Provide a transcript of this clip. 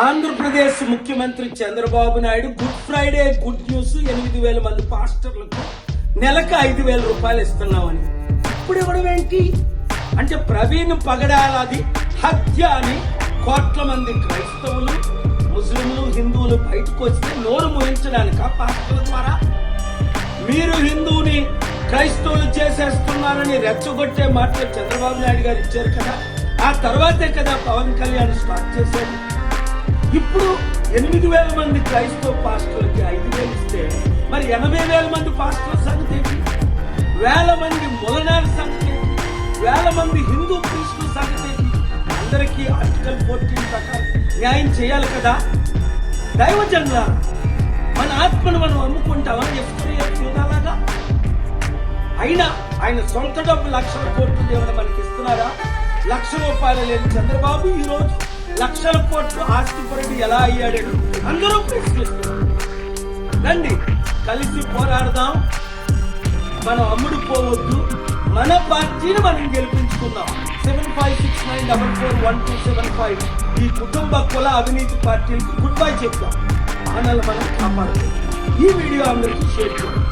ఆంధ్రప్రదేశ్ ముఖ్యమంత్రి Chandrababu Naidu good Friday good news 8,000 మంది పాస్టర్లకు నెలకు 5,000 రూపాయలు ఇస్తున్నామని ఇప్పుడు ఇవ్వడం ఏంటి అంటే ప్రవీణ్ పగడాలది హత్య అని కోట్ల మంది క్రైస్తవులు ముస్లింలు హిందువులు బయటకు వస్తే నోరు మూయించడానిక పాస్టర్ల ద్వారా మీరు హిందువుని క్రైస్తవులు చేసేస్తున్నారని రెచ్చగొట్టే మాటలు చంద్రబాబు నాయుడు గారు ఇచ్చారు కదా. ఆ తర్వాతే కదా పవన్ కళ్యాణ్ స్టార్ట్ చేశారు. ఇప్పుడు 8,000 మంది క్రైస్తవ పాస్టర్లకి 5,000 ఇస్తే మరి 80,000 మంది పాస్టర్ల సంగతి ఏంటి? 1,000 మంది మొలనాల సంగతి ఏంటి? 1,000 మంది హిందూ క్రీస్తుల సంగతి ఏంటి? అందరికీ ఆర్టికల్ 14 ప్రకారం న్యాయం చేయాలి కదా. దైవజనుల మన ఆత్మను మనం అమ్ముకుంటామా యూదాలాగా? అయినా ఆయన సొంత డబ్బు 1,00,000 కోట్లు ఏమైనా మనకి ఇస్తున్నారా? 1,00,000 రూపాయలు లేని చంద్రబాబు ఈ రోజు 1,00,000 కోట్లు ఆస్తిపరుడు ఎలా అయ్యాడు? అందరూ ప్రశ్నిస్తున్నారు. రండి కలిసి పోరాడదాం. మనం అమ్ముడు పోవద్దు. మన పార్టీని మనం గెలిపించుకుందాం. 7569441275 ఈ కుటుంబ కుల అవినీతి పార్టీలకు గుడ్ బై చెప్తాం. మనల్ని మనం కాపాడుతాం. ఈ వీడియో అందరికీ షేర్ చేయండి.